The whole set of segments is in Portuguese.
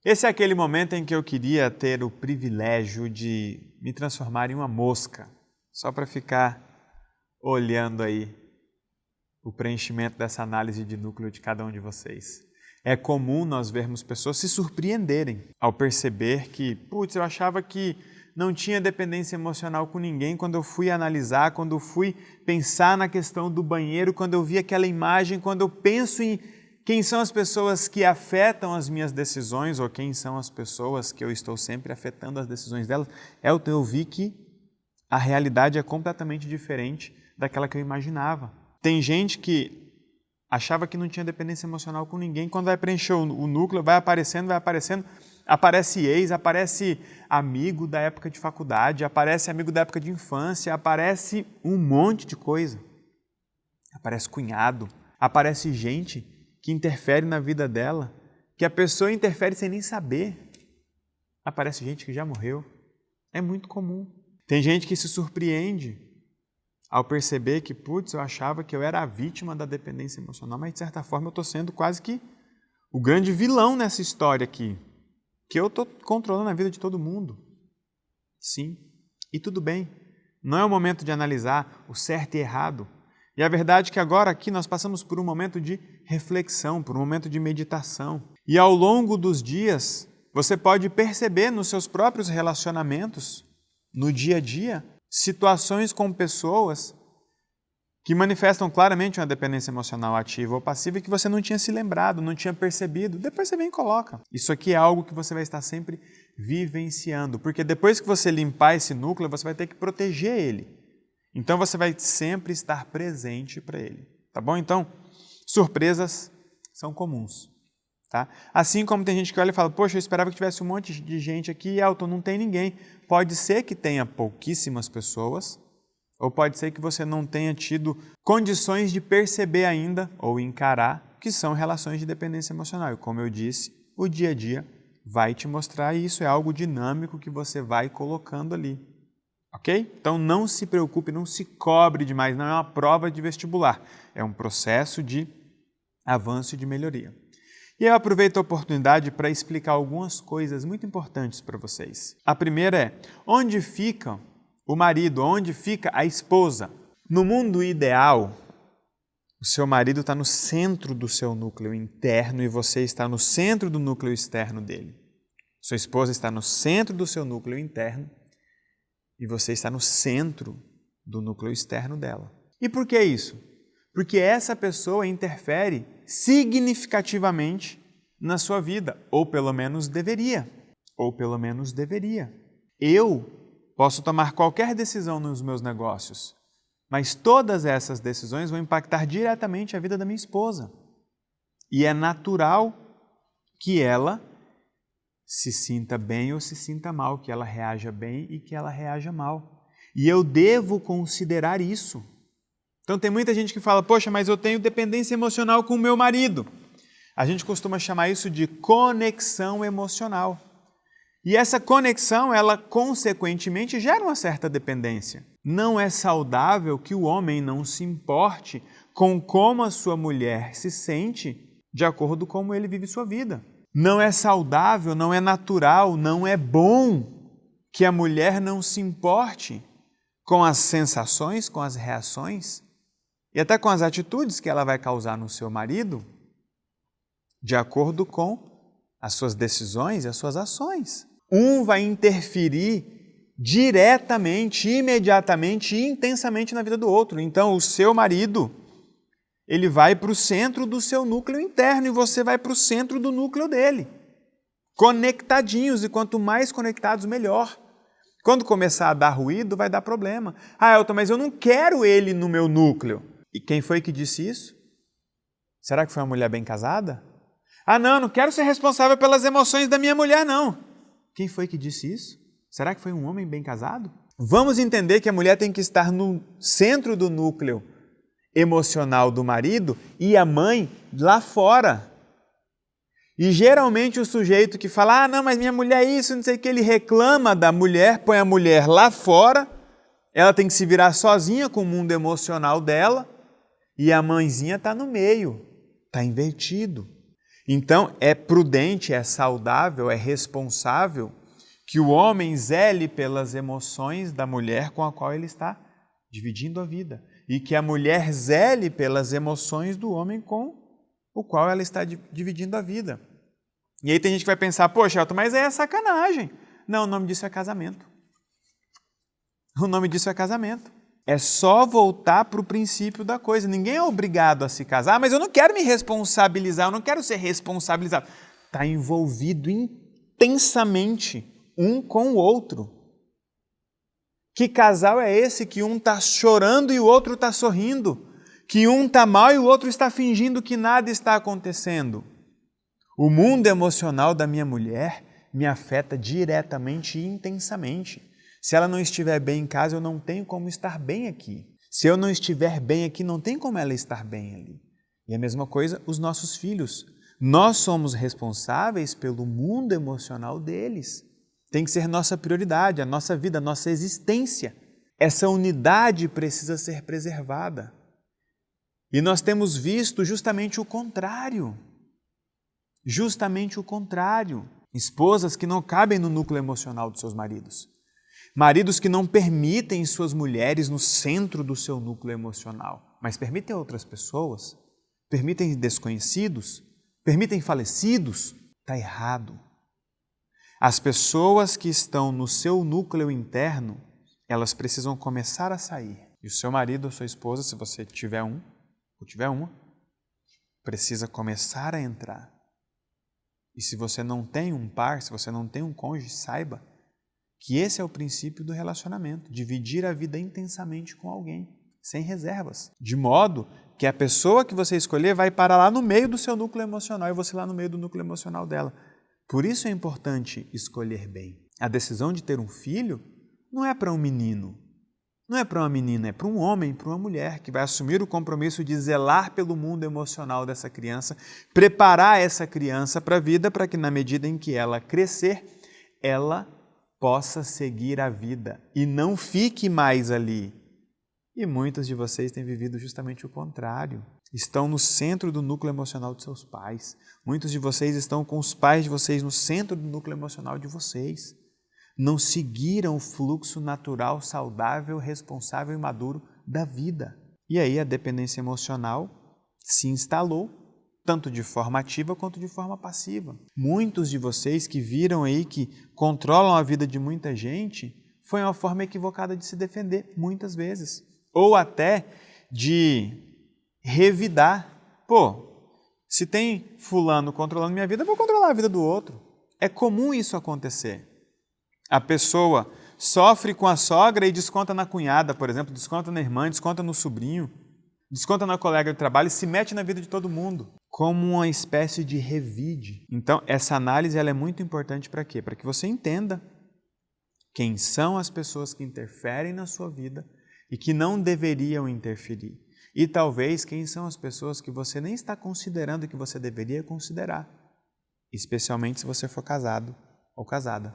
Esse é aquele momento em que eu queria ter o privilégio de me transformar em uma mosca, só para ficar olhando aí o preenchimento dessa análise de núcleo de cada um de vocês. É comum nós vermos pessoas se surpreenderem ao perceber que, putz, eu achava que não tinha dependência emocional com ninguém. Quando eu fui analisar, quando eu fui pensar na questão do banheiro, quando eu vi aquela imagem, quando eu penso em quem são as pessoas que afetam as minhas decisões ou quem são as pessoas que eu estou sempre afetando as decisões delas, eu vi que a realidade é completamente diferente daquela que eu imaginava. Tem gente que achava que não tinha dependência emocional com ninguém, quando vai preencher o núcleo, vai aparecendo, aparece ex, aparece amigo da época de faculdade, aparece amigo da época de infância, aparece um monte de coisa. Aparece cunhado, aparece gente que interfere na vida dela, que a pessoa interfere sem nem saber. Aparece gente que já morreu. É muito comum. Tem gente que se surpreende ao perceber que, putz, eu achava que eu era a vítima da dependência emocional, mas de certa forma eu estou sendo quase que o grande vilão nessa história aqui, que eu estou controlando a vida de todo mundo. Sim, e tudo bem. Não é o momento de analisar o certo e errado. E a verdade é que agora aqui nós passamos por um momento de reflexão, por um momento de meditação. E ao longo dos dias, você pode perceber nos seus próprios relacionamentos, no dia a dia, situações com pessoas que manifestam claramente uma dependência emocional ativa ou passiva e que você não tinha se lembrado, não tinha percebido. Depois você vem e coloca. Isso aqui é algo que você vai estar sempre vivenciando, porque depois que você limpar esse núcleo, você vai ter que proteger ele. Então você vai sempre estar presente para ele, tá bom? Então, surpresas são comuns, tá? Assim como tem gente que olha e fala, poxa, eu esperava que tivesse um monte de gente aqui e Elton, não tem ninguém. Pode ser que tenha pouquíssimas pessoas, ou pode ser que você não tenha tido condições de perceber ainda ou encarar que são relações de dependência emocional. E como eu disse, o dia a dia vai te mostrar e isso é algo dinâmico que você vai colocando ali. Ok? Então não se preocupe, não se cobre demais, não é uma prova de vestibular, é um processo de avanço e de melhoria. E eu aproveito a oportunidade para explicar algumas coisas muito importantes para vocês. A primeira é, onde fica o marido, onde fica a esposa? No mundo ideal, o seu marido está no centro do seu núcleo interno e você está no centro do núcleo externo dele. Sua esposa está no centro do seu núcleo interno e você está no centro do núcleo externo dela. E por que isso? Porque essa pessoa interfere significativamente na sua vida, ou pelo menos deveria. Eu posso tomar qualquer decisão nos meus negócios, mas todas essas decisões vão impactar diretamente a vida da minha esposa. E é natural que ela se sinta bem ou se sinta mal, que ela reaja bem e que ela reaja mal. E eu devo considerar isso. Então tem muita gente que fala, poxa, mas eu tenho dependência emocional com o meu marido. A gente costuma chamar isso de conexão emocional. E essa conexão, ela consequentemente gera uma certa dependência. Não é saudável que o homem não se importe com como a sua mulher se sente de acordo com como ele vive sua vida. Não é saudável, não é natural, não é bom que a mulher não se importe com as sensações, com as reações e até com as atitudes que ela vai causar no seu marido, de acordo com as suas decisões e as suas ações. Um vai interferir diretamente, imediatamente e intensamente na vida do outro. Então, o seu marido, ele vai para o centro do seu núcleo interno e você vai para o centro do núcleo dele. Conectadinhos, e quanto mais conectados, melhor. Quando começar a dar ruído, vai dar problema. Ah, Elton, mas eu não quero ele no meu núcleo. E quem foi que disse isso? Será que foi uma mulher bem casada? Ah, não quero ser responsável pelas emoções da minha mulher, não. Quem foi que disse isso? Será que foi um homem bem casado? Vamos entender que a mulher tem que estar no centro do núcleo emocional do marido e a mãe lá fora. E geralmente o sujeito que fala, ah, não, mas minha mulher é isso, não sei o que, ele reclama da mulher, põe a mulher lá fora, ela tem que se virar sozinha com o mundo emocional dela e a mãezinha está no meio, está invertido. Então, é prudente, é saudável, é responsável que o homem zele pelas emoções da mulher com a qual ele está dividindo a vida. E que a mulher zele pelas emoções do homem com o qual ela está dividindo a vida. E aí tem gente que vai pensar, poxa, Elton, mas é sacanagem. Não, o nome disso é casamento. O nome disso é casamento. É só voltar para o princípio da coisa. Ninguém é obrigado a se casar, mas eu não quero me responsabilizar, eu não quero ser responsabilizado. Está envolvido intensamente um com o outro. Que casal é esse que um está chorando e o outro está sorrindo? Que um está mal e o outro está fingindo que nada está acontecendo? O mundo emocional da minha mulher me afeta diretamente e intensamente. Se ela não estiver bem em casa, eu não tenho como estar bem aqui. Se eu não estiver bem aqui, não tem como ela estar bem ali. E a mesma coisa, os nossos filhos. Nós somos responsáveis pelo mundo emocional deles. Tem que ser nossa prioridade, a nossa vida, a nossa existência. Essa unidade precisa ser preservada. E nós temos visto justamente o contrário. Justamente o contrário. Esposas que não cabem no núcleo emocional dos seus maridos. Maridos que não permitem suas mulheres no centro do seu núcleo emocional, mas permitem outras pessoas, permitem desconhecidos, permitem falecidos. Está errado. As pessoas que estão no seu núcleo interno, elas precisam começar a sair. E o seu marido ou sua esposa, se você tiver um ou tiver uma, precisa começar a entrar. E se você não tem um par, se você não tem um cônjuge, saiba que esse é o princípio do relacionamento, dividir a vida intensamente com alguém, sem reservas, de modo que a pessoa que você escolher vai parar lá no meio do seu núcleo emocional e você lá no meio do núcleo emocional dela. Por isso é importante escolher bem. A decisão de ter um filho não é para um menino, não é para uma menina, é para um homem, para uma mulher que vai assumir o compromisso de zelar pelo mundo emocional dessa criança, preparar essa criança para a vida, para que na medida em que ela crescer, ela possa seguir a vida e não fique mais ali. E muitos de vocês têm vivido justamente o contrário. Estão no centro do núcleo emocional de seus pais. Muitos de vocês estão com os pais de vocês no centro do núcleo emocional de vocês. Não seguiram o fluxo natural, saudável, responsável e maduro da vida. E aí a dependência emocional se instalou, tanto de forma ativa quanto de forma passiva. Muitos de vocês que viram aí que controlam a vida de muita gente, foi uma forma equivocada de se defender, muitas vezes. Ou até de revidar. Pô, se tem fulano controlando minha vida, eu vou controlar a vida do outro. É comum isso acontecer. A pessoa sofre com a sogra e desconta na cunhada, por exemplo, desconta na irmã, desconta no sobrinho, desconta na colega de trabalho e se mete na vida de todo mundo, como uma espécie de revide. Então, essa análise ela é muito importante para quê? Para que você entenda quem são as pessoas que interferem na sua vida e que não deveriam interferir. E talvez quem são as pessoas que você nem está considerando que você deveria considerar, especialmente se você for casado ou casada.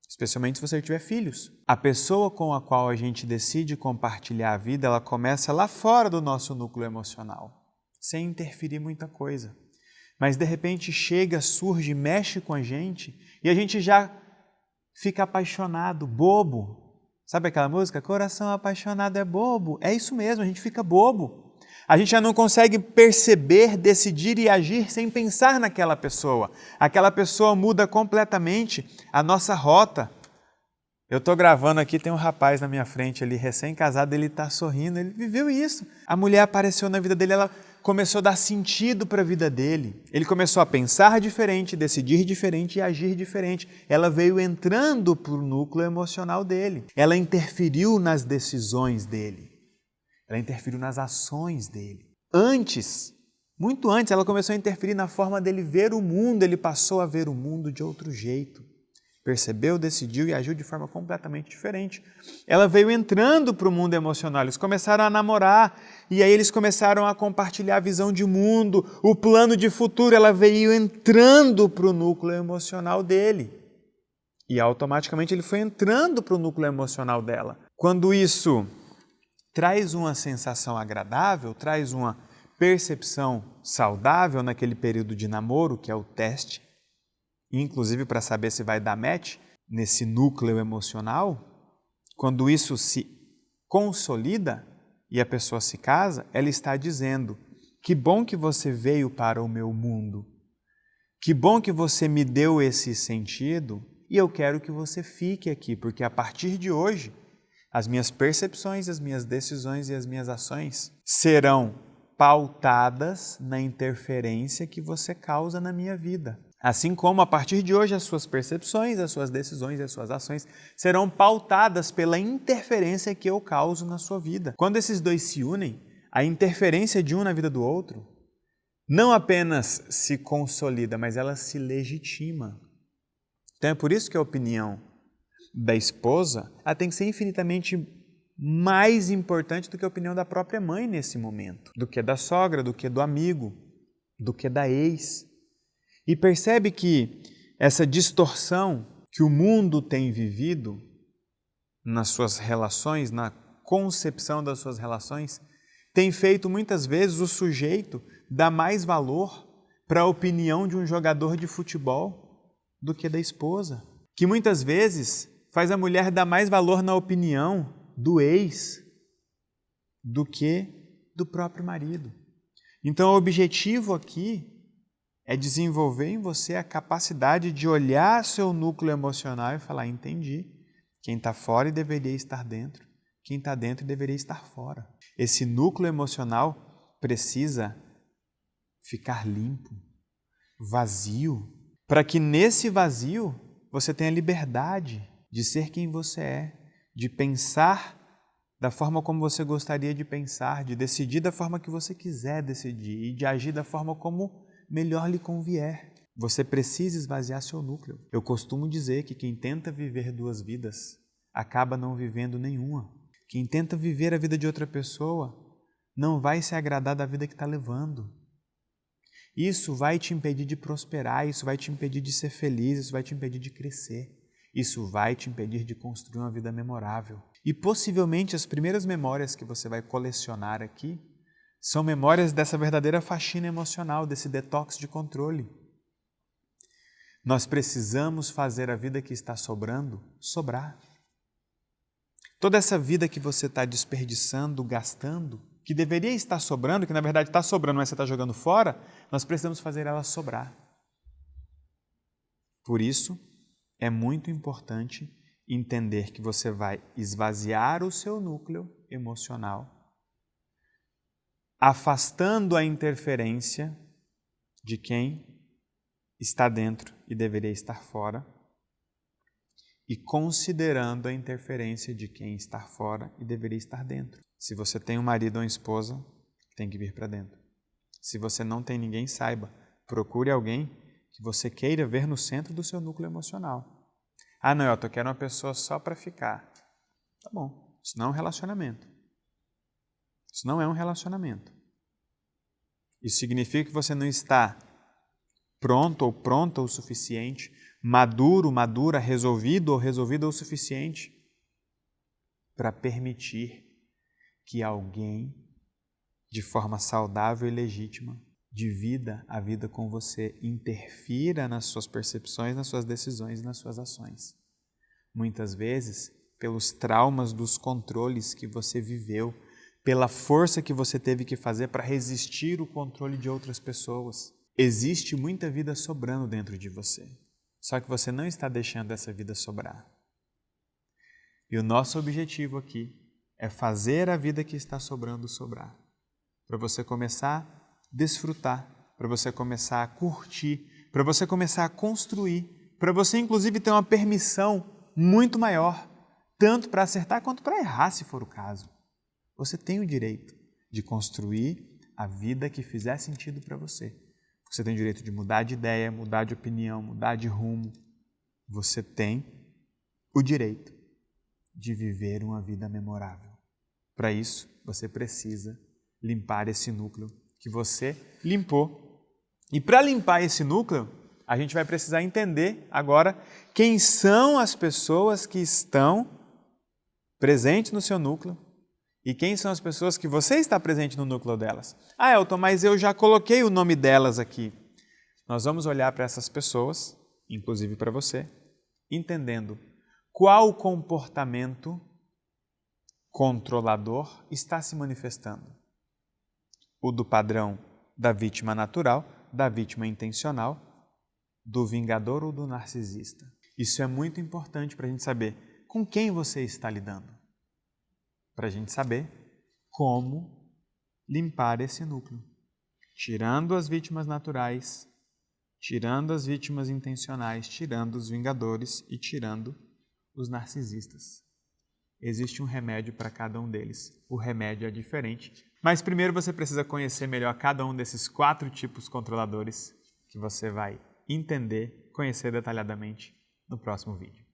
Especialmente se você tiver filhos. A pessoa com a qual a gente decide compartilhar a vida, ela começa lá fora do nosso núcleo emocional, sem interferir muita coisa. Mas de repente chega, surge, mexe com a gente e a gente já fica apaixonado, bobo. Sabe aquela música? Coração apaixonado é bobo. É isso mesmo, a gente fica bobo. A gente já não consegue perceber, decidir e agir sem pensar naquela pessoa. Aquela pessoa muda completamente a nossa rota. Eu estou gravando aqui, tem um rapaz na minha frente ali, recém-casado, ele está sorrindo, ele viveu isso. A mulher apareceu na vida dele, ela começou a dar sentido para a vida dele. Ele começou a pensar diferente, decidir diferente e agir diferente. Ela veio entrando para o núcleo emocional dele. Ela interferiu nas decisões dele. Ela interferiu nas ações dele. Antes, muito antes, ela começou a interferir na forma dele ver o mundo. Ele passou a ver o mundo de outro jeito. Percebeu, decidiu e agiu de forma completamente diferente. Ela veio entrando para o mundo emocional. Eles começaram a namorar e aí eles começaram a compartilhar a visão de mundo, o plano de futuro. Ela veio entrando para o núcleo emocional dele. E automaticamente ele foi entrando para o núcleo emocional dela. Quando isso traz uma sensação agradável, traz uma percepção saudável naquele período de namoro, que é o teste, inclusive para saber se vai dar match nesse núcleo emocional, quando isso se consolida e a pessoa se casa, ela está dizendo: que bom que você veio para o meu mundo, que bom que você me deu esse sentido e eu quero que você fique aqui, porque a partir de hoje as minhas percepções, as minhas decisões e as minhas ações serão pautadas na interferência que você causa na minha vida. Assim como, a partir de hoje, as suas percepções, as suas decisões e as suas ações serão pautadas pela interferência que eu causo na sua vida. Quando esses dois se unem, a interferência de um na vida do outro não apenas se consolida, mas ela se legitima. Então é por isso que a opinião da esposa ela tem que ser infinitamente mais importante do que a opinião da própria mãe nesse momento, do que da sogra, do que do amigo, do que da ex. E percebe que essa distorção que o mundo tem vivido nas suas relações, na concepção das suas relações, tem feito muitas vezes o sujeito dar mais valor para a opinião de um jogador de futebol do que da esposa. Que muitas vezes faz a mulher dar mais valor na opinião do ex do que do próprio marido. Então, o objetivo aqui é desenvolver em você a capacidade de olhar seu núcleo emocional e falar: entendi, quem está fora deveria estar dentro, quem está dentro deveria estar fora. Esse núcleo emocional precisa ficar limpo, vazio, para que nesse vazio você tenha liberdade de ser quem você é, de pensar da forma como você gostaria de pensar, de decidir da forma que você quiser decidir e de agir da forma como melhor lhe convier. Você precisa esvaziar seu núcleo. Eu costumo dizer que quem tenta viver duas vidas acaba não vivendo nenhuma. Quem tenta viver a vida de outra pessoa não vai se agradar da vida que está levando. Isso vai te impedir de prosperar, isso vai te impedir de ser feliz, isso vai te impedir de crescer. Isso vai te impedir de construir uma vida memorável. E possivelmente as primeiras memórias que você vai colecionar aqui são memórias dessa verdadeira faxina emocional, desse detox de controle. Nós precisamos fazer a vida que está sobrando, sobrar. Toda essa vida que você está desperdiçando, gastando, que deveria estar sobrando, que na verdade está sobrando, mas você está jogando fora, nós precisamos fazer ela sobrar. Por isso, é muito importante entender que você vai esvaziar o seu núcleo emocional, afastando a interferência de quem está dentro e deveria estar fora e considerando a interferência de quem está fora e deveria estar dentro. Se você tem um marido ou uma esposa, tem que vir para dentro. Se você não tem ninguém, saiba, procure alguém que você queira ver no centro do seu núcleo emocional. Ah, não, eu quero uma pessoa só para ficar. Tá bom, isso não é um relacionamento. Isso não é um relacionamento. Isso significa que você não está pronto ou pronta o suficiente, maduro, madura, resolvido ou resolvida o suficiente para permitir que alguém, de forma saudável e legítima, divida a vida com você, interfira nas suas percepções, nas suas decisões e nas suas ações. Muitas vezes, pelos traumas dos controles que você viveu, pela força que você teve que fazer para resistir o controle de outras pessoas. Existe muita vida sobrando dentro de você, só que você não está deixando essa vida sobrar. E o nosso objetivo aqui é fazer a vida que está sobrando sobrar, para você começar a desfrutar, para você começar a curtir, para você começar a construir, para você inclusive ter uma permissão muito maior, tanto para acertar quanto para errar, se for o caso. Você tem o direito de construir a vida que fizer sentido para você. Você tem o direito de mudar de ideia, mudar de opinião, mudar de rumo. Você tem o direito de viver uma vida memorável. Para isso, você precisa limpar esse núcleo que você limpou. E para limpar esse núcleo, a gente vai precisar entender agora quem são as pessoas que estão presentes no seu núcleo E quem são as pessoas que você está presente no núcleo delas? Ah, Elton, mas eu já coloquei o nome delas aqui. Nós vamos olhar para essas pessoas, inclusive para você, entendendo qual comportamento controlador está se manifestando. O do padrão da vítima natural, da vítima intencional, do vingador ou do narcisista. Isso é muito importante para a gente saber com quem você está lidando. Para a gente saber como limpar esse núcleo. Tirando as vítimas naturais, tirando as vítimas intencionais, tirando os vingadores e tirando os narcisistas. Existe um remédio para cada um deles. O remédio é diferente. Mas primeiro você precisa conhecer melhor cada um desses 4 tipos controladores que você vai entender, conhecer detalhadamente no próximo vídeo.